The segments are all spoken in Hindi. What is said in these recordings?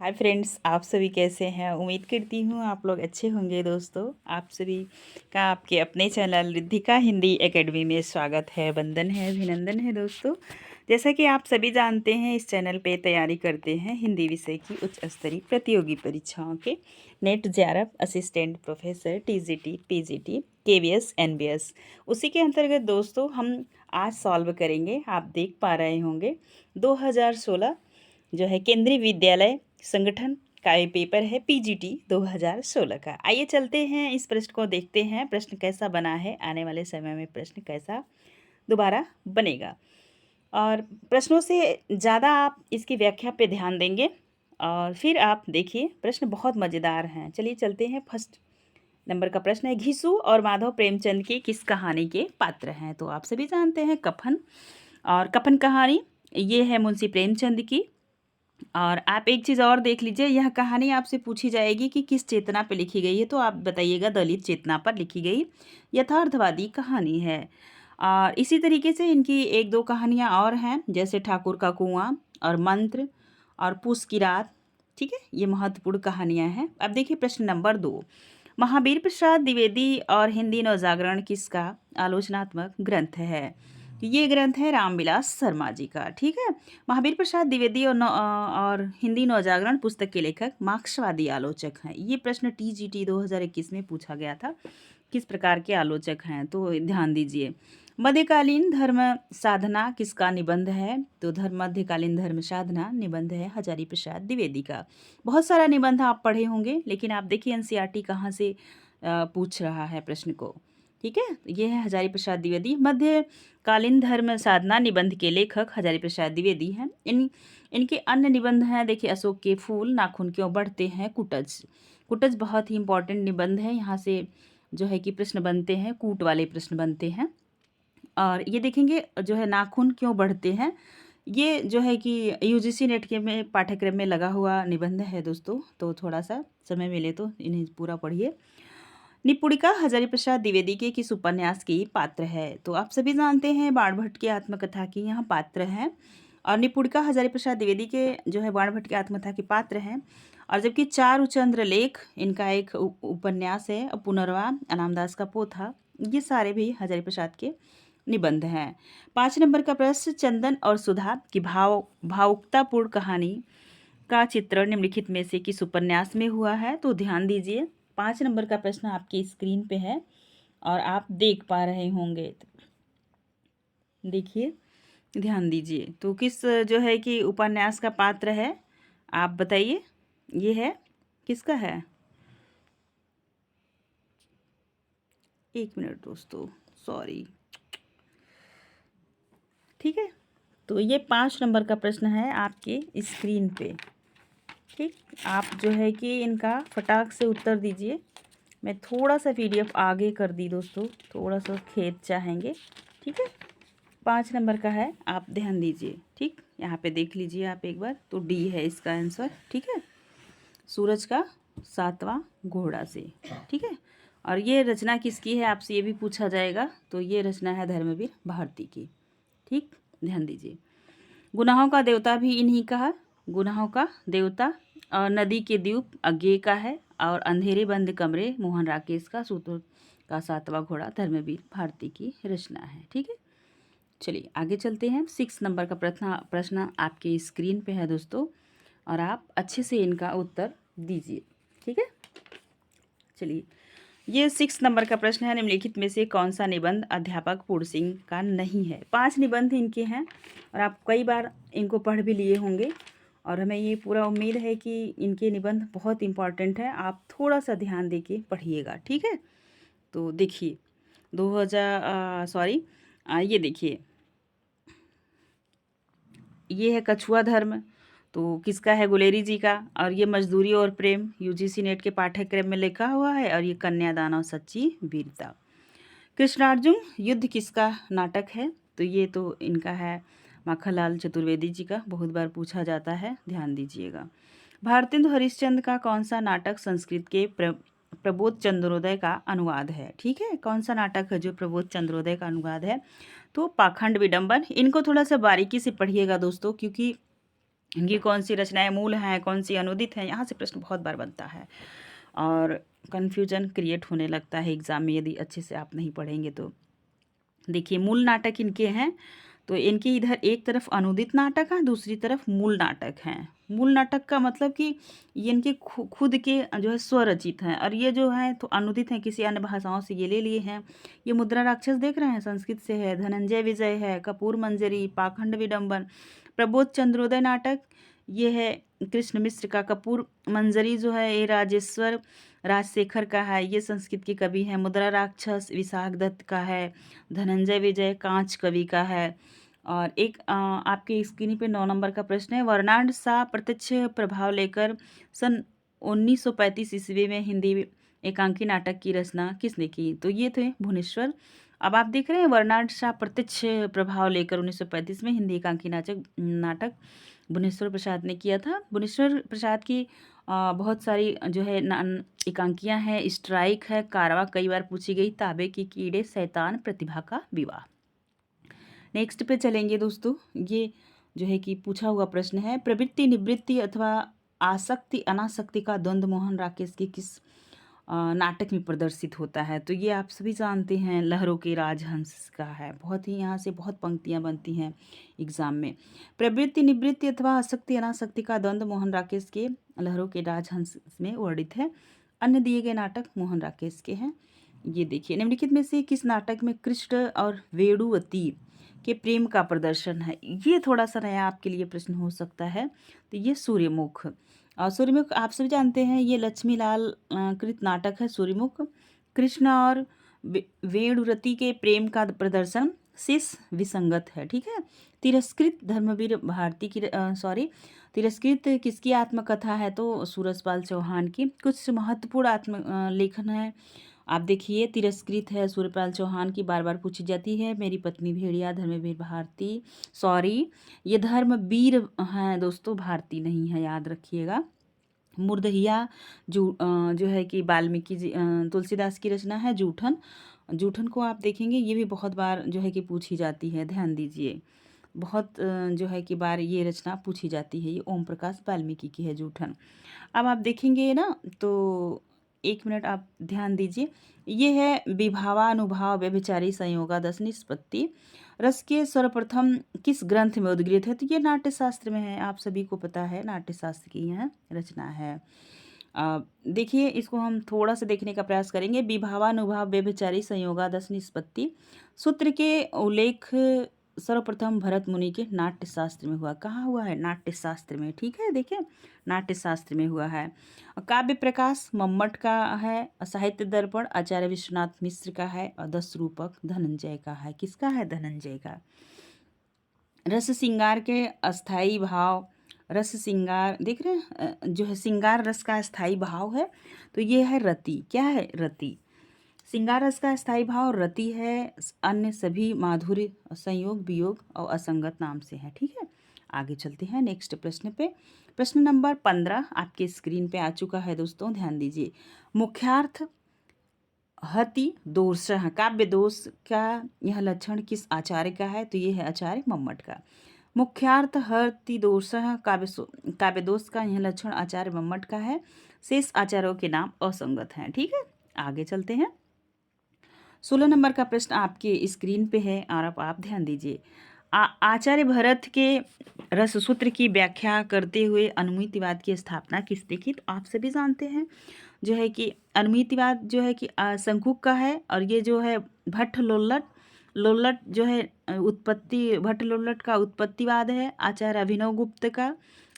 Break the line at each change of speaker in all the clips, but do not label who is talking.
हाय फ्रेंड्स, आप सभी कैसे हैं। उम्मीद करती हूँ आप लोग अच्छे होंगे। दोस्तों, आप सभी का आपके अपने चैनल रिद्धिका हिंदी एकेडमी में स्वागत है, वंदन है, अभिनंदन है। दोस्तों, जैसा कि आप सभी जानते हैं, इस चैनल पे तैयारी करते हैं हिंदी विषय की उच्च स्तरीय प्रतियोगी परीक्षाओं के net JRF, assistant professor, TGT, PGT, KVS, NBS. उसी के अंतर्गत दोस्तों हम आज सॉल्व करेंगे। आप देख पा रहे होंगे 2016 जो है केंद्रीय विद्यालय संगठन का ये पेपर है, पीजीटी 2016 का। आइए चलते हैं, इस प्रश्न को देखते हैं। प्रश्न कैसा बना है, आने वाले समय में प्रश्न कैसा दोबारा बनेगा, और प्रश्नों से ज़्यादा आप इसकी व्याख्या पे ध्यान देंगे और फिर आप देखिए प्रश्न बहुत मज़ेदार हैं। चलिए चलते हैं। फर्स्ट नंबर का प्रश्न है, घिसू और माधव प्रेमचंद की किस कहानी के पात्र हैं। तो आप सभी जानते हैं कफन, और कफन कहानी ये है मुंशी प्रेमचंद की। और आप एक चीज़ और देख लीजिए, यह कहानी आपसे पूछी जाएगी कि किस चेतना पर लिखी गई है, तो आप बताइएगा दलित चेतना पर लिखी गई यथार्थवादी कहानी है। और इसी तरीके से इनकी एक दो कहानियाँ और हैं, जैसे ठाकुर का कुआं और मंत्र और पूस की रात। ठीक है, ये महत्वपूर्ण कहानियाँ हैं। अब देखिए प्रश्न नंबर 2, महावीर प्रसाद द्विवेदी और हिंदी नवजागरण किसका आलोचनात्मक ग्रंथ है। तो ये ग्रंथ है रामविलास शर्मा जी का। ठीक है, महावीर प्रसाद द्विवेदी और हिंदी नवजागरण पुस्तक के लेखक मार्क्सवादी आलोचक हैं। ये प्रश्न टीजीटी 2021 में पूछा गया था, किस प्रकार के आलोचक हैं, तो ध्यान दीजिए। मध्यकालीन धर्म साधना किसका निबंध है। तो मध्यकालीन धर्म साधना निबंध है हजारी प्रसाद द्विवेदी का। बहुत सारा निबंध आप पढ़े होंगे, लेकिन आप देखिए एनसीईआरटी कहाँ से पूछ रहा है प्रश्न को। ठीक है, ये है हजारी प्रसाद द्विवेदी। मध्यकालीन धर्म साधना निबंध के लेखक हजारी प्रसाद द्विवेदी हैं। इनके अन्य निबंध हैं, देखिए अशोक के फूल, नाखून क्यों बढ़ते हैं, कुटज। कुटज बहुत ही इंपॉर्टेंट निबंध है, यहाँ से जो है कि प्रश्न बनते हैं, कूट वाले प्रश्न बनते हैं। और ये देखेंगे जो है नाखून क्यों बढ़ते हैं, ये जो है कि यूजीसी नेट के में पाठ्यक्रम में लगा हुआ निबंध है दोस्तों, तो थोड़ा सा समय मिले तो इन्हें पूरा पढ़िए। निपुणिका हजारी प्रसाद द्विवेदी के किस उपन्यास की पात्र है। तो आप सभी जानते हैं बाणभट्ट की आत्मकथा की यहाँ पात्र हैं, और निपुणिका हजारी प्रसाद द्विवेदी के जो है बाणभट्ट की आत्मकथा के पात्र हैं। और जबकि चारुचंद्र लेख इनका एक उपन्यास है, पुनर्वा अनामदास का पोथा, ये सारे भी हजारी प्रसाद के निबंध हैं। 5 नंबर का प्रश्न, चंदन और सुधा की भावुकतापूर्ण कहानी का चित्रण निम्नलिखित में से किस उपन्यास में हुआ है। तो ध्यान दीजिए, 5 नंबर का प्रश्न आपकी स्क्रीन पे है और आप देख पा रहे होंगे। देखिए, ध्यान दीजिए, तो किस जो है कि उपन्यास का पात्र है, आप बताइए। ये है किसका है, एक मिनट दोस्तों, सॉरी। ठीक है, तो ये 5 नंबर का प्रश्न है आपके स्क्रीन पे। ठीक, आप जो है कि इनका फटाक से उत्तर दीजिए। मैं थोड़ा सा पीडीएफ आगे कर दी दोस्तों, थोड़ा सा खेद चाहेंगे। ठीक है, 5 नंबर का है, आप ध्यान दीजिए। ठीक, यहाँ पे देख लीजिए आप एक बार, तो डी है इसका आंसर। ठीक है, सूरज का 7वां घोड़ा से। ठीक है, और ये रचना किसकी है आपसे ये भी पूछा जाएगा, तो ये रचना है धर्मवीर भारती की। ठीक, ध्यान दीजिए। गुनाहों का देवता भी इन्हीं का है, गुनाहों का देवता। और नदी के द्वीप अज्ञे का है, और अंधेरे बंद कमरे मोहन राकेश का, सूत्र का 7वां घोड़ा धर्मवीर भारती की रचना है। ठीक है, चलिए आगे चलते हैं। 6 नंबर का प्रश्न आपके स्क्रीन पे है दोस्तों, और आप अच्छे से इनका उत्तर दीजिए। ठीक है, चलिए, ये 6 नंबर का प्रश्न है, निम्नलिखित में से कौन सा निबंध अध्यापक पूर्ण सिंह का नहीं है। 5 निबंध इनके हैं, और आप कई बार इनको पढ़ भी लिए होंगे, और हमें ये पूरा उम्मीद है कि इनके निबंध बहुत इंपॉर्टेंट है, आप थोड़ा सा ध्यान दे के पढ़िएगा। ठीक है, तो देखिए 2000 सॉरी, ये देखिए, ये है कछुआ धर्म, तो किसका है, गुलेरी जी का। और ये मजदूरी और प्रेम यूजीसी नेट के पाठ्यक्रम में लिखा हुआ है, और ये कन्यादान और सच्ची वीरता। कृष्णार्जुन युद्ध किसका नाटक है। तो ये तो इनका है माखनलाल चतुर्वेदी जी का, बहुत बार पूछा जाता है, ध्यान दीजिएगा। भारतेंदु हरिश्चंद्र का कौन सा नाटक संस्कृत के प्रबोध चंद्रोदय का अनुवाद है। ठीक है, कौन सा नाटक है जो प्रबोध चंद्रोदय का अनुवाद है। तो पाखंड विडंबन। इनको थोड़ा सा बारीकी से पढ़िएगा दोस्तों, क्योंकि इनकी कौन सी रचनाएं मूल हैं, कौन सी अनुदित हैं, यहाँ से प्रश्न बहुत बार बनता है और कन्फ्यूजन क्रिएट होने लगता है एग्ज़ाम में यदि अच्छे से आप नहीं पढ़ेंगे तो। देखिए मूल नाटक इनके हैं, तो इनके इधर एक तरफ अनुदित नाटक है, दूसरी तरफ मूल नाटक हैं। मूल नाटक का मतलब कि ये इनके खुद के जो है स्वरचित हैं, और ये जो है तो अनुदित हैं, किसी अन्य भाषाओं से ये ले लिए हैं। ये मुद्रा राक्षस देख रहे हैं, संस्कृत से है। धनंजय विजय है, कपूर मंजरी, पाखंड विडंबन, प्रबोध चंद्रोदय नाटक ये है कृष्ण मिश्र का। कपूर मंजरी जो है ये राजेश्वर राजशेखर का है, ये संस्कृत के कवि हैं। मुद्रा राक्षस विशाख दत्त का है। धनंजय विजय कांच कवि का है। और एक आपके स्क्रीन पे 9 नंबर का प्रश्न है, वर्णांड सा प्रत्यक्ष प्रभाव लेकर सन 1935 ईस्वी में हिंदी एकांकी नाटक की रचना किसने की? तो ये थे भुवनेश्वर। अब आप देख रहे हैं वर्णांड सा प्रत्यक्ष प्रभाव लेकर 1935 में हिंदी एकांकी नाटक भुवनेश्वर प्रसाद ने किया था। भुवनेश्वर प्रसाद की बहुत सारी जो है एकांकियाँ हैं। स्ट्राइक है, कारवा कई बार पूछी गई, ताबे की कीड़े, शैतान, प्रतिभा का विवाह। नेक्स्ट पे चलेंगे दोस्तों। ये जो है कि पूछा हुआ प्रश्न है, प्रवृत्ति निवृत्ति अथवा आसक्ति अनासक्ति का द्वंद्व मोहन राकेश की किस नाटक में प्रदर्शित होता है? तो ये आप सभी जानते हैं, लहरों के राजहंस का है। बहुत ही यहाँ से बहुत पंक्तियाँ बनती हैं एग्जाम में। प्रवृत्ति निवृत्ति अथवा आसक्ति अनासक्ति का द्वंद्व मोहन राकेश के लहरों के राजहंस में वर्णित है। अन्य दिए गए नाटक मोहन राकेश के हैं। ये देखिए, निम्नलिखित में से किस नाटक में कृष्ण और वेणुवती के प्रेम का प्रदर्शन है? ये थोड़ा सा नया आपके लिए प्रश्न हो सकता है। तो ये सूर्यमुख, और सूर्यमुख आप सभी जानते हैं ये लक्ष्मीलाल कृत नाटक है। सूर्यमुख कृष्ण और वेणुवती के प्रेम का प्रदर्शन शिश विसंगत है, ठीक है। तिरस्कृत धर्मवीर भारती की तिरस्कृत किसकी आत्मकथा है? तो सूरजपाल चौहान की। कुछ महत्वपूर्ण लेखन है। आप देखिए, तिरस्कृत है सूर्यपाल चौहान की, बार बार पूछी जाती है। मेरी पत्नी भेड़िया धर्मवीर भारती, ये धर्मवीर हैं दोस्तों, भारती नहीं है, याद रखिएगा। मुर्दहिया जो है कि वाल्मीकि जी तुलसीदास की रचना है। जूठन, जूठन को आप देखेंगे ये भी बहुत बार जो है कि पूछी जाती है, ध्यान दीजिए। बहुत जो है कि बार ये रचना पूछी जाती है। ये ओम प्रकाश वाल्मीकि की है जूठन। अब आप देखेंगे ना, तो 1 मिनट आप ध्यान दीजिए। ये है विभावानुभाव व्यभिचारी संयोगा 10 निष्पत्ति रस के सर्वप्रथम किस ग्रंथ में उद्गृत है? तो ये नाट्य शास्त्र में है, आप सभी को पता है, नाट्य शास्त्र की यह रचना है। देखिए, इसको हम थोड़ा सा देखने का प्रयास करेंगे। विभावानुभाव व्यभिचारी संयोगा 10 निष्पत्ति सूत्र के उल्लेख सर्वप्रथम भरत मुनि के नाट्य शास्त्र में हुआ। कहाँ हुआ है? नाट्य शास्त्र में, ठीक है। देखिए, नाट्य शास्त्र में हुआ है। काव्य प्रकाश मम्मट का है। साहित्य दर्पण आचार्य विश्वनाथ मिश्र का है। और 10 रूपक धनंजय का है। किसका है? धनंजय का। रस श्रृंगार के अस्थाई भाव, रस श्रृंगार देख रहे हैं, जो है श्रृंगार रस का अस्थाई भाव है, तो ये है रति। क्या है? रति। श्रृंगार रस का स्थायी भाव रति है। अन्य सभी माधुर्य, संयोग, वियोग और असंगत नाम से है, ठीक है। आगे चलते हैं नेक्स्ट प्रश्न पे। प्रश्न नंबर 15 आपके स्क्रीन पे आ चुका है दोस्तों, ध्यान दीजिए। मुख्यार्थ हति दोषः काव्य दोष का यह लक्षण किस आचार्य का है? तो ये है आचार्य मम्मट का। मुख्यार्थ हति दोषः काव्य दोष का यह लक्षण आचार्य मम्मट का है। शेष आचार्यों के नाम असंगत हैं, ठीक है। आगे चलते हैं। 16 नंबर का प्रश्न आपके स्क्रीन पे है और आप ध्यान दीजिए। आचार्य भरत के रस सूत्र की व्याख्या करते हुए अनुमितिवाद की स्थापना किसने की? तो आप सभी जानते हैं जो है कि अनुमितिवाद जो है कि शंकुक का है। और ये जो है भट्ट लोल्लट जो है भट्ट लोल्लट का उत्पत्तिवाद है। आचार्य अभिनव गुप्त का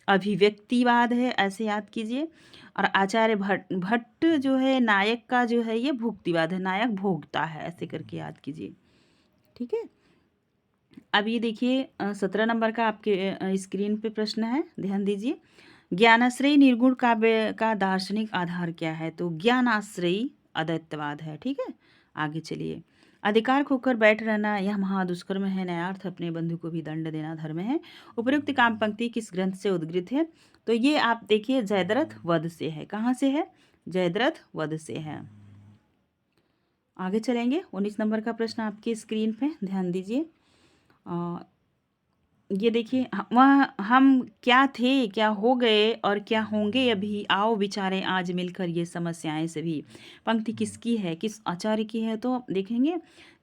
अभिव्यक्तिवाद है, ऐसे याद कीजिए। और आचार्य भट्ट जो है नायक का जो है ये भुक्तिवाद है, नायक भोगता है, ऐसे करके याद कीजिए, ठीक है। अब ये देखिए 17 नंबर का आपके स्क्रीन पे प्रश्न है, ध्यान दीजिए। ज्ञानाश्रयी निर्गुण काव्य का दार्शनिक आधार क्या है? तो ज्ञानाश्रयी अद्वैतवाद है, ठीक है। आगे चलिए। अधिकार खोकर बैठ रहना यह महादुष्कर्म है, न्यायार्थ अपने बंधु को भी दंड देना धर्म है। उपर्युक्त काम पंक्ति किस ग्रंथ से उद्गृत है? तो ये आप देखिए जयद्रथ वध से है। कहाँ से है? जयद्रथ वध से है। आगे चलेंगे। 19 नंबर का प्रश्न आपके स्क्रीन पे, ध्यान दीजिए। ये देखिए वह हम क्या थे, क्या हो गए और क्या होंगे अभी, आओ विचारें आज मिलकर ये समस्याएं सभी। पंक्ति किसकी है, किस आचार्य की है, तो देखेंगे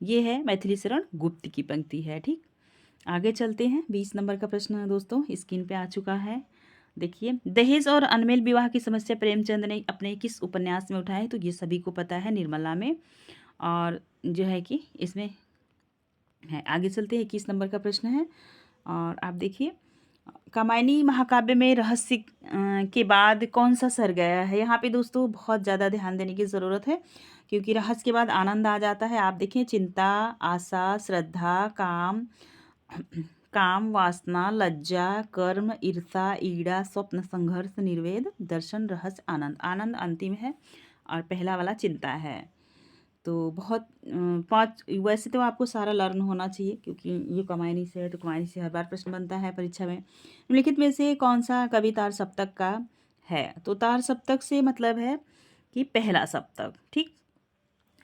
ये है मैथिली शरण गुप्त की पंक्ति है। ठीक, आगे चलते हैं। 20 नंबर का प्रश्न है दोस्तों, स्क्रीन पे आ चुका है। देखिए, दहेज और अनमेल विवाह की समस्या प्रेमचंद ने अपने किस उपन्यास में उठाई, तो ये सभी को पता है, निर्मला में। और जो है कि इसमें है। आगे चलते हैं, 21 नंबर का प्रश्न है। और आप देखिए, कामायनी महाकाव्य में रहस्य के बाद कौन सा सर गया है। यहाँ पे दोस्तों बहुत ज़्यादा ध्यान देने की ज़रूरत है, क्योंकि रहस्य के बाद आनंद आ जाता है। आप देखिए, चिंता, आशा, श्रद्धा, काम, काम, वासना, लज्जा, कर्म, ईर्षा, ईड़ा, स्वप्न, संघर्ष, निर्वेद, दर्शन, रहस्य, आनंद। आनंद अंतिम है और पहला वाला चिंता है। तो बहुत पाँच, वैसे तो आपको सारा लर्न होना चाहिए, क्योंकि ये कमायनी से है, तो कमायनी से हर बार प्रश्न बनता है परीक्षा में। निम्नलिखित में से कौन सा कवि तार सप्तक का है, तो तार सप्तक से मतलब है कि पहला सप्तक। ठीक,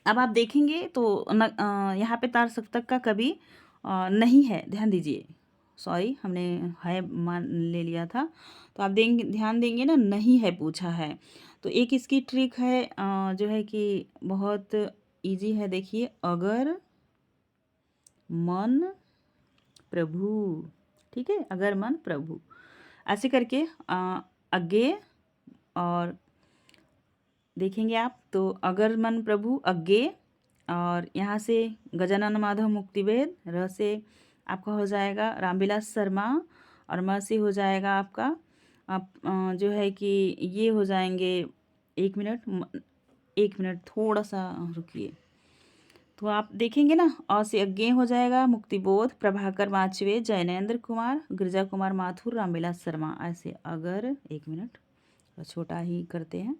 अब आप देखेंगे तो यहाँ पे तार सप्तक का कवि नहीं है, ध्यान दीजिए। सॉरी, हमने है मान ले लिया था, तो आप देंगे, ध्यान देंगे ना, नहीं है पूछा है। तो एक इसकी ट्रिक है जो है कि बहुत इजी है। देखिए, अगर मन प्रभु, ठीक है, अगर मन प्रभु, ऐसे करके आगे और देखेंगे आप, तो अगर मन प्रभु अज्ञे, और यहाँ से गजानन माधव मुक्तिवेद, र से आपका हो जाएगा रामविलास शर्मा, और म से हो जाएगा आपका आप जो है कि ये हो जाएंगे। एक मिनट, एक मिनट, थोड़ा सा रुकिए। तो आप देखेंगे ना, अ से अज्ञे हो जाएगा मुक्तिबोध, प्रभाकर माचवे, जैनेन्द्र कुमार, गिरजा कुमार माथुर, रामविलास शर्मा। ऐसे अगर, एक मिनट, छोटा ही करते हैं।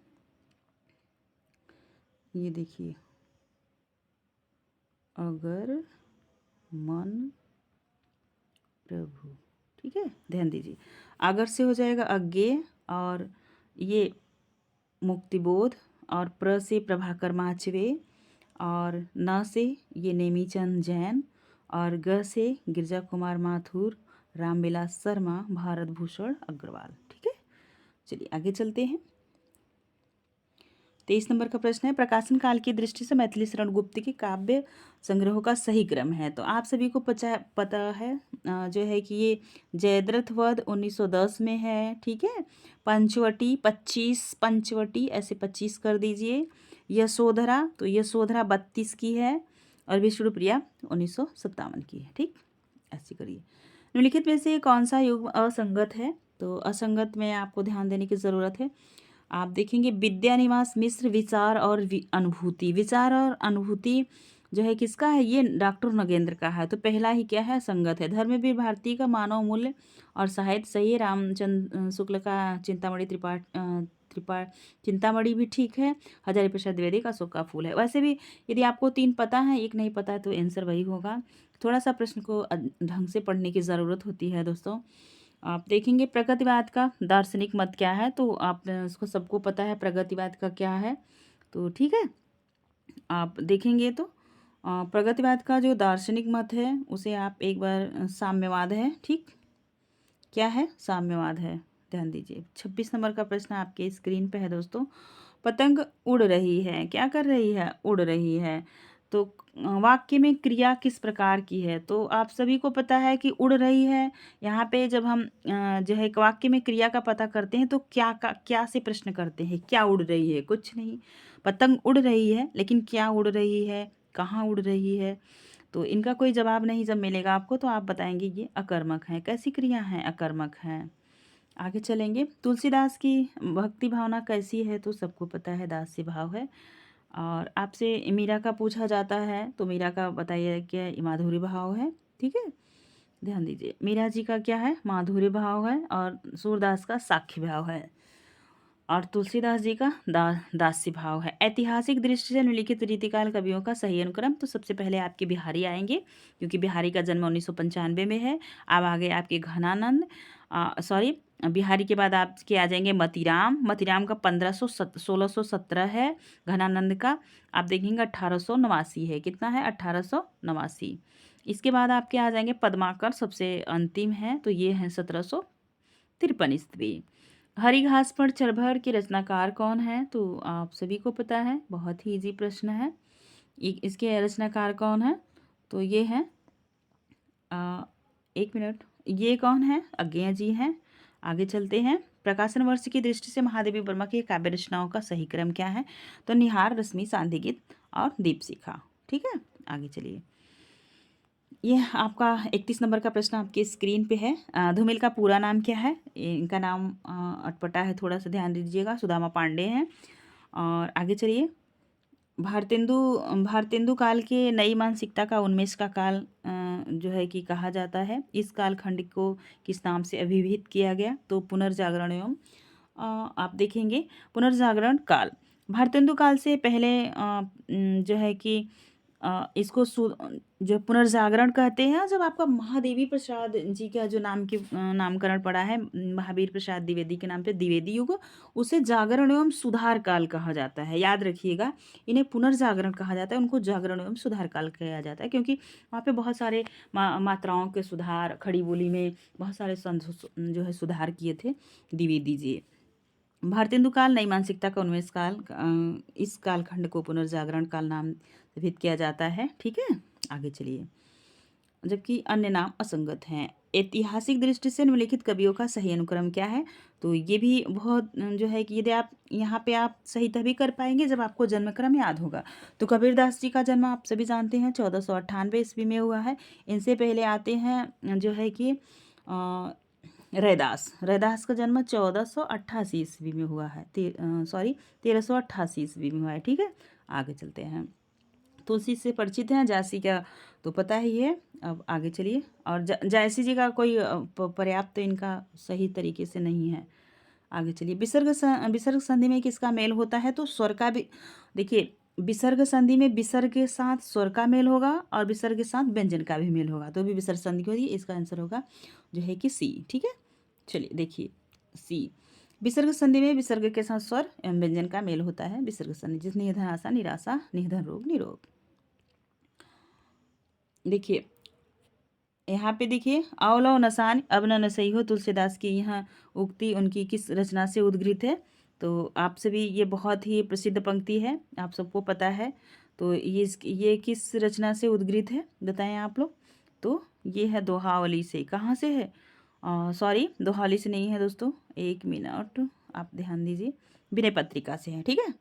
ये देखिए, अगर मन प्रभु, ठीक है, ध्यान दीजिए। अगर से हो जाएगा अज्ञे, और ये मुक्तिबोध, और प्र से प्रभाकर माचवे, और न से ये नेमीचंद जैन, और ग से गिरजा कुमार माथुर, रामविलास शर्मा, भारत भूषण अग्रवाल। ठीक है, चलिए आगे चलते हैं। 23 नंबर का प्रश्न है, प्रकाशन काल की दृष्टि से मैथिली शरण गुप्त के काव्य संग्रहों का सही क्रम है। तो आप सभी को पता है जो है कि ये जयद्रथ वध 1910 में है। ठीक है, पंचवटी 25, पंचवटी ऐसे 25 कर दीजिए। यशोधरा, तो यशोधरा 32 की है, और विष्णुप्रिया 1957 की है। ठीक, ऐसे करिए। निम्नलिखित में से कौन सा युग असंगत है, तो असंगत में आपको ध्यान देने की ज़रूरत है। आप देखेंगे, विद्यानिवास मिश्र विचार और अनुभूति, विचार और अनुभूति जो है किसका है, ये डॉक्टर नगेंद्र का है। तो पहला ही क्या है, संगत है। धर्मवीर भारती का मानव मूल्य और साहित्य सही है। रामचंद्र शुक्ल का चिंतामणि चिंतामणि भी ठीक है। हजारी प्रसाद द्विवेदी का अशोक का फूल है। वैसे भी यदि आपको 3 पता है, एक नहीं पता है, तो आंसर वही होगा। थोड़ा सा प्रश्न को ढंग से पढ़ने की ज़रूरत होती है दोस्तों। आप देखेंगे, प्रगतिवाद का दार्शनिक मत क्या है, तो आप उसको सबको पता है प्रगतिवाद का क्या है। तो ठीक है, आप देखेंगे तो प्रगतिवाद का जो दार्शनिक मत है उसे आप एक बार साम्यवाद है। ठीक, क्या है, साम्यवाद है, ध्यान दीजिए। 26 नंबर का प्रश्न आपके स्क्रीन पे है दोस्तों। पतंग उड़ रही है, क्या कर रही है, उड़ रही है। तो वाक्य में क्रिया किस प्रकार की है, तो आप सभी को पता है कि उड़ रही है। यहाँ पे जब हम जो है वाक्य में क्रिया का पता करते हैं, तो क्या से प्रश्न करते हैं, क्या उड़ रही है, कुछ नहीं। पतंग उड़ रही है, लेकिन क्या उड़ रही है, कहाँ उड़ रही है, तो इनका कोई जवाब नहीं जब मिलेगा आपको, तो आप बताएंगे ये अकर्मक है। कैसी क्रिया है, अकर्मक है। आगे चलेंगे, तुलसीदास की भक्ति भावना कैसी है, तो सबको पता है दास्य भाव है। और आपसे मीरा का पूछा जाता है, तो मीरा का बताइए क्या, माधुर्य भाव है। ठीक है, ध्यान दीजिए, मीरा जी का क्या है, माधुर्य भाव है, और सूरदास का साख्य भाव है, और तुलसीदास जी का दास्य भाव है। ऐतिहासिक दृष्टि से निम्नलिखित रीतिकाल कवियों का सही अनुक्रम, तो सबसे पहले आपके बिहारी आएंगे, क्योंकि बिहारी का जन्म 1995 में है। अब आगे आपके घनानंद, सॉरी, बिहारी के बाद आपके आ जाएंगे मतीराम। मतीराम का 1617 है। घनानंद का आप देखेंगे 1889 है। कितना है, 1889। इसके बाद आपके आ जाएंगे पद्माकर, सबसे अंतिम है, तो ये हैं 1753 ईस्वी। हरी घास पर चरभर के रचनाकार कौन है? तो आप सभी को पता है, बहुत ही इजी प्रश्न है। इसके रचनाकार कौन है? तो ये हैं, एक मिनट, ये कौन है? अज्ञेय जी हैं। आगे चलते हैं। प्रकाशन वर्ष की दृष्टि से महादेवी वर्मा की काव्य रचनाओं का सही क्रम क्या है? तो निहार, रश्मि, सांध्य और दीपशिखा। ठीक है, आगे चलिए। ये आपका 31 नंबर का प्रश्न आपके स्क्रीन पे है। धूमिल का पूरा नाम क्या है? इनका नाम अटपटा है, थोड़ा सा ध्यान दीजिएगा। सुदामा पांडे हैं। और आगे चलिए। भारतेंदु भारतेंदु काल के नई मानसिकता का उन्मेष का काल जो है कि कहा जाता है। इस कालखंड को किस नाम से अभिहित किया गया? तो पुनर्जागरण एवं आप देखेंगे पुनर्जागरण काल। भारतेंदु काल से पहले जो है कि इसको जो पुनर्जागरण कहते हैं, जब आपका महादेवी प्रसाद जी का जो नाम के नामकरण पड़ा है, महावीर प्रसाद द्विवेदी के नाम पे द्विवेदी युग, उसे जागरण एवं सुधार काल कहा जाता है। याद रखिएगा, इन्हें पुनर्जागरण कहा जाता है, उनको जागरण एवं सुधार काल कहा जाता है, क्योंकि वहाँ पे बहुत सारे मात्राओं के सुधार, खड़ी बोली में बहुत सारे जो है सुधार किए थे द्विवेदी जी। भारतेंदु काल नई मानसिकता का उन्मेष काल, इस कालखंड को पुनर्जागरण काल नाम विहित किया जाता है। ठीक है, आगे चलिए। जबकि अन्य नाम असंगत हैं। ऐतिहासिक दृष्टि से निम्नलिखित कवियों का सही अनुक्रम क्या है? तो ये भी बहुत जो है कि यदि आप यहाँ पे आप सही तभी कर पाएंगे जब आपको जन्म क्रम याद होगा। तो कबीरदास जी का जन्म आप सभी जानते हैं 1498 ईस्वी में हुआ है। इनसे पहले आते हैं जो है कि रैदास का जन्म 1488 ईस्वी में हुआ है। 1388 ईस्वी में हुआ है। ठीक है, आगे चलते हैं। तुलसी से परिचित हैं, जायसी का तो पता ही है। अब आगे चलिए। और जायसी जी का कोई पर्याप्त इनका सही तरीके से नहीं है। आगे चलिए। विसर्ग संधि में किसका मेल होता है? तो स्वर का भी। देखिए, विसर्ग संधि में विसर्ग के साथ स्वर का मेल होगा और विसर्ग के साथ व्यंजन का भी मेल होगा, तो भी विसर्ग संधि होगी। इसका आंसर होगा जो है कि सी। ठीक है, चलिए देखिए सी। विसर्ग संधि में विसर्ग के साथ स्वर एवं व्यंजन का मेल होता है। विसर्ग संधि, जिस निर्धन आशा, निराशा, निर्धन रोग, निरोग। देखिए यहाँ पे देखिए, आवलो नसान अब न नसई हो, तुलसीदास की यहाँ उक्ति उनकी किस रचना से उद्गृत है? तो आप सभी, ये बहुत ही प्रसिद्ध पंक्ति है, आप सबको पता है। तो ये किस रचना से उद्गृत है बताएं आप लोग? तो ये है दोहावली से। कहाँ से है? सॉरी, दोहावली से नहीं है दोस्तों, एक मिनट आप ध्यान दीजिए। विनय पत्रिका से है। ठीक है,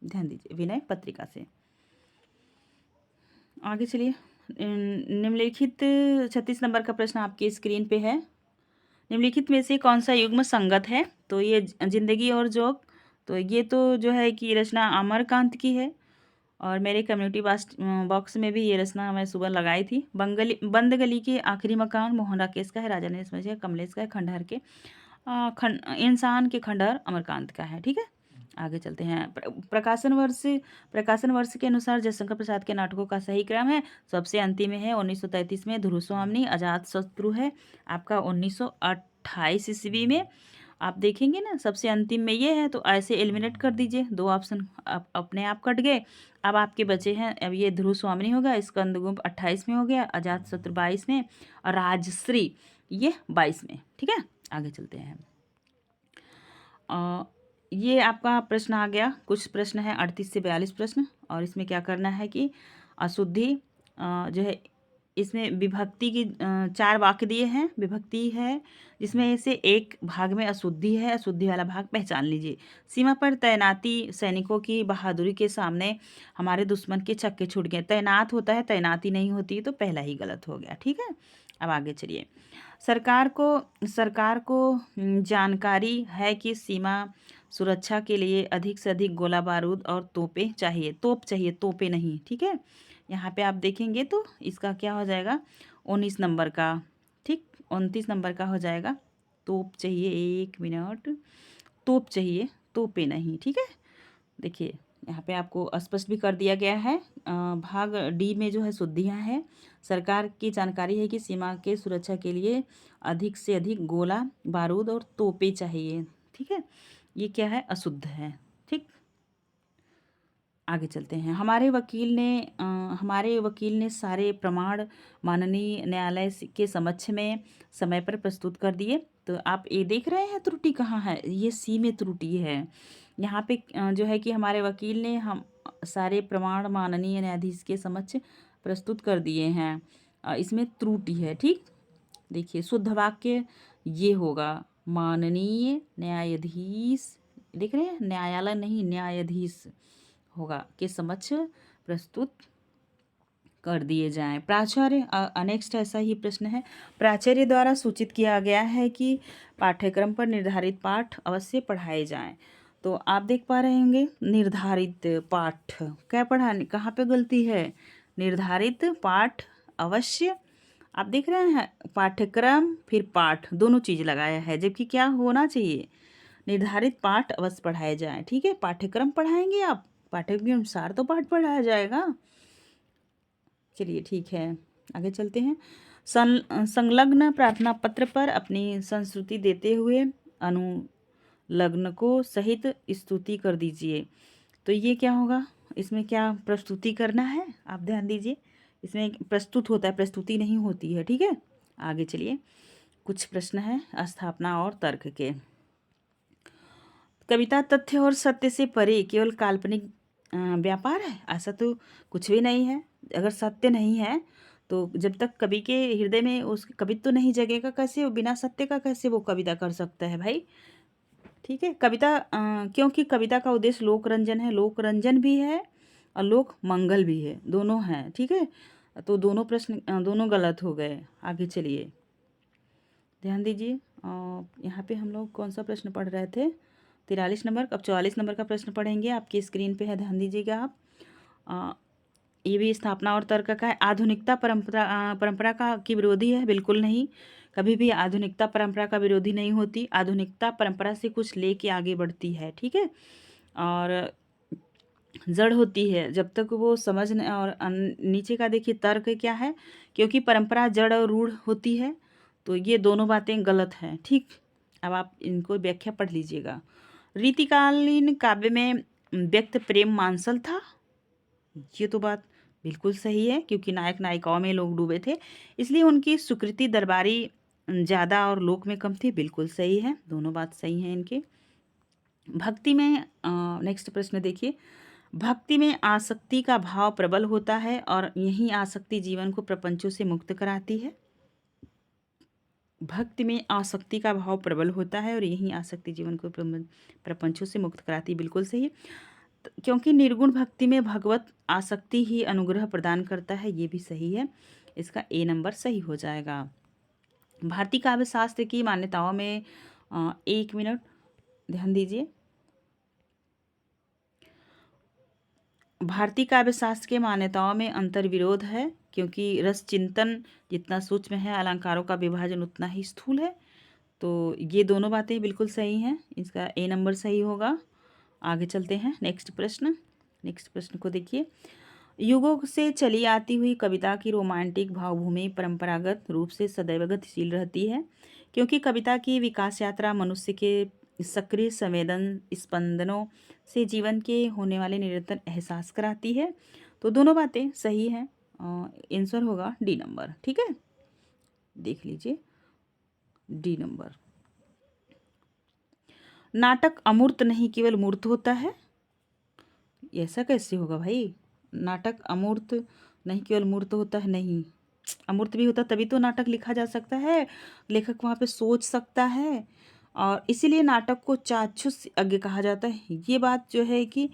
ध्यान दीजिए, विनय पत्रिका से। आगे चलिए। निम्नलिखित 36 नंबर का प्रश्न आपकी स्क्रीन पे है। निम्नलिखित में से कौन सा युग्म संगत है? तो ये जिंदगी और जोग। तो ये तो जो है कि रचना अमरकांत की है, और मेरे कम्युनिटी बॉक्स में भी ये रचना मैं सुबह लगाई थी। बंद गली के आखिरी मकान मोहन राकेश का है, राजा ने इसमें से कमलेश का है, खंडहर के इंसान के खंडहर अमरकांत का है। ठीक है, आगे चलते हैं। प्रकाशन वर्ष के अनुसार जयशंकर प्रसाद के नाटकों का सही क्रम है। सबसे अंतिम में है 1933 में ध्रुव स्वामिनी, अजातशत्रु है आपका 1928 ईस्वी में। आप देखेंगे ना, सबसे अंतिम में ये है, तो ऐसे एलिमिनेट कर दीजिए, दो ऑप्शन अपने आप कट गए। अब आपके बचे हैं, अब ये ध्रुव स्वामिनी होगा, स्कंदगुप्त 28 में हो गया, अजातशत्रु 22 में, और राजश्री ये 22 में। ठीक है, आगे चलते हैं। ये आपका प्रश्न आ गया, कुछ प्रश्न है 38 से 42 प्रश्न, और इसमें क्या करना है कि अशुद्धि जो है, इसमें विभक्ति की 4 वाक्य दिए हैं। विभक्ति है जिसमें से एक भाग में अशुद्धि है, अशुद्धि वाला भाग पहचान लीजिए। सीमा पर तैनाती सैनिकों की बहादुरी के सामने हमारे दुश्मन के छक्के छूट गए। तैनात होता है, तैनाती नहीं होती, तो पहला ही गलत हो गया। ठीक है, अब आगे चलिए। सरकार को जानकारी है कि सीमा सुरक्षा के लिए अधिक से अधिक गोला बारूद और तोपें चाहिए। तोपें नहीं। ठीक है, यहाँ पे आप देखेंगे तो इसका क्या हो जाएगा, 19 नंबर का। ठीक, 29 नंबर का हो जाएगा। तोप चाहिए, एक मिनट, तोप चाहिए, तोपें नहीं। ठीक है, देखिए यहाँ पे आपको स्पष्ट भी कर दिया गया है। भाग डी में जो है शुद्धियाँ हैं। सरकार की जानकारी है कि सीमा के सुरक्षा के लिए अधिक से अधिक गोला बारूद और तोपें चाहिए। ठीक है, ये क्या है, अशुद्ध है। ठीक, आगे चलते हैं। हमारे वकील ने सारे प्रमाण माननीय न्यायालय के समक्ष में समय पर प्रस्तुत कर दिए। तो आप ये देख रहे हैं त्रुटि कहाँ है, ये सी में त्रुटि है। यहाँ पे जो है कि हमारे वकील ने हम सारे प्रमाण माननीय न्यायाधीश के समक्ष प्रस्तुत कर दिए हैं, इसमें त्रुटि है। ठीक, देखिए शुद्ध वाक्य ये होगा, माननीय न्यायाधीश, देख रहे हैं, न्यायालय नहीं न्यायाधीश होगा के समक्ष प्रस्तुत कर दिए जाएं। प्राचार्य, नेक्स्ट ऐसा ही प्रश्न है। प्राचार्य द्वारा सूचित किया गया है कि पाठ्यक्रम पर निर्धारित पाठ अवश्य पढ़ाए जाएं। तो आप देख पा रहे होंगे निर्धारित पाठ क्या पढ़ाने, कहाँ पे गलती है, निर्धारित पाठ अवश्य। आप देख रहे हैं पाठ्यक्रम फिर पाठ दोनों चीज़ लगाया है, जबकि क्या होना चाहिए, निर्धारित पाठ अवश्य पढ़ाए जाएं। ठीक है, पाठ्यक्रम पढ़ाएंगे आप, पाठ्यक्रम के अनुसार तो पाठ पढ़ाया जाएगा। चलिए ठीक है, आगे चलते हैं। संलग्न प्रार्थना पत्र पर अपनी संस्तुति देते हुए अनुलग्न को सहित स्तुति कर दीजिए। तो ये क्या होगा, इसमें क्या प्रस्तुति करना है, आप ध्यान दीजिए, इसमें प्रस्तुत होता है, प्रस्तुति नहीं होती है। ठीक है, आगे चलिए, कुछ प्रश्न है स्थापना और तर्क के। कविता तथ्य और सत्य से परे केवल काल्पनिक व्यापार है, ऐसा तो कुछ भी नहीं है। अगर सत्य नहीं है तो जब तक कवि के हृदय में उस कवित्व तो नहीं जगेगा, कैसे वो बिना सत्य का कैसे वो कविता कर सकता है भाई। ठीक है, कविता क्योंकि कविता का उद्देश्य लोक रंजन है, लोक रंजन भी है और लोक मंगल भी है, दोनों हैं। ठीक है, तो दोनों प्रश्न दोनों गलत हो गए। आगे चलिए, ध्यान दीजिए, यहाँ पे हम लोग कौन सा प्रश्न पढ़ रहे थे, 43 नंबर, अब 44 नंबर का प्रश्न पढ़ेंगे, आपकी स्क्रीन पे है, ध्यान दीजिएगा आप। ये भी स्थापना और तर्क का है। आधुनिकता परंपरा का की विरोधी है, बिल्कुल नहीं, कभी भी आधुनिकता परंपरा का विरोधी नहीं होती। आधुनिकता परंपरा से कुछ लेके आगे बढ़ती है। ठीक है, और जड़ होती है जब तक वो समझ न, और नीचे का देखिए तर्क क्या है, क्योंकि परंपरा जड़ और रूढ़ होती है। तो ये दोनों बातें गलत हैं। ठीक, अब आप इनको व्याख्या पढ़ लीजिएगा। रीतिकालीन काव्य में व्यक्त प्रेम मांसल था, ये तो बात बिल्कुल सही है, क्योंकि नायक नायिकाओं में लोग डूबे थे, इसलिए उनकी सुकृति दरबारी ज़्यादा और लोक में कम थी, बिल्कुल सही है, दोनों बात सही हैं इनके। भक्ति में नेक्स्ट प्रश्न देखिए, भक्ति में आसक्ति का भाव प्रबल होता है और यही आसक्ति जीवन को प्रपंचों से मुक्त कराती है। भक्ति में आसक्ति का भाव प्रबल होता है और यही आसक्ति जीवन को प्रपंचों से मुक्त कराती है, बिल्कुल सही, क्योंकि निर्गुण भक्ति में भगवत आसक्ति ही अनुग्रह प्रदान करता है, ये भी सही है, इसका ए नंबर सही हो जाएगा। भारतीय काव्य शास्त्र की मान्यताओं में 1 मिनट ध्यान दीजिए, भारतीय काव्य शास्त्र के मान्यताओं में अंतर्विरोध है, क्योंकि रस चिंतन जितना सूक्ष्म है, अलंकारों का विभाजन उतना ही स्थूल है। तो ये दोनों बातें बिल्कुल सही हैं, इसका ए नंबर सही होगा। आगे चलते हैं, नेक्स्ट प्रश्न को देखिए। युगों से चली आती हुई कविता की रोमांटिक भावभूमि परंपरागत रूप से सदैव गतिशील रहती है, क्योंकि कविता की विकास यात्रा मनुष्य के सक्रिय संवेदन स्पंदनों से जीवन के होने वाले निरंतर एहसास कराती है। तो दोनों बातें सही हैं, आंसर होगा डी नंबर। ठीक है, देख लीजिए डी नंबर। नाटक अमूर्त नहीं केवल मूर्त होता है, ऐसा कैसे होगा भाई, नाटक अमूर्त नहीं केवल मूर्त होता है, नहीं, अमूर्त भी होता तभी तो नाटक लिखा जा सकता है, लेखक वहाँ पे सोच सकता है, और इसीलिए नाटक को चाक्षुष यज्ञ कहा जाता है। ये बात जो है कि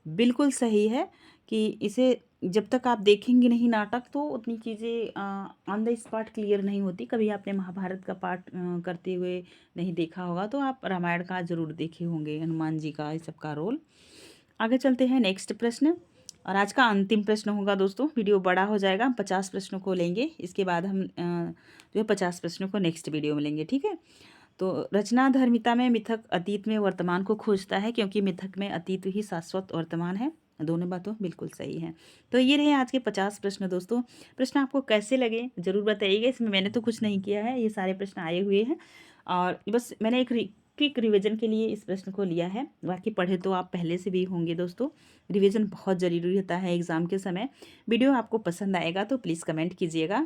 बिल्कुल सही है, कि इसे जब तक आप देखेंगे नहीं नाटक तो उतनी चीज़ें ऑन द स्पॉट क्लियर नहीं होती। कभी आपने महाभारत का पाठ करते हुए नहीं देखा होगा तो आप रामायण का जरूर देखे होंगे, हनुमान जी का, इस सब का रोल। आगे चलते हैं, नेक्स्ट प्रश्न, और आज का अंतिम प्रश्न होगा दोस्तों, वीडियो बड़ा हो जाएगा, हम 50 प्रश्नों को लेंगे, इसके बाद हम जो है 50 प्रश्नों को नेक्स्ट वीडियो में लेंगे। ठीक है, तो रचना धर्मिता में मिथक अतीत में वर्तमान को खोजता है, क्योंकि मिथक में अतीत ही शाश्वत वर्तमान है, दोनों बातों बिल्कुल सही हैं। तो ये रहे आज के 50 प्रश्न दोस्तों। प्रश्न आपको कैसे लगे ज़रूर बताइएगा, इसमें मैंने तो कुछ नहीं किया है, ये सारे प्रश्न आए हुए हैं, और बस मैंने एक क्विक रिवीजन के लिए इस प्रश्न को लिया है। बाकी पढ़े तो आप पहले से भी होंगे दोस्तों। रिवीजन बहुत ज़रूरी होता है एग्ज़ाम के समय। वीडियो आपको पसंद आएगा तो प्लीज़ कमेंट कीजिएगा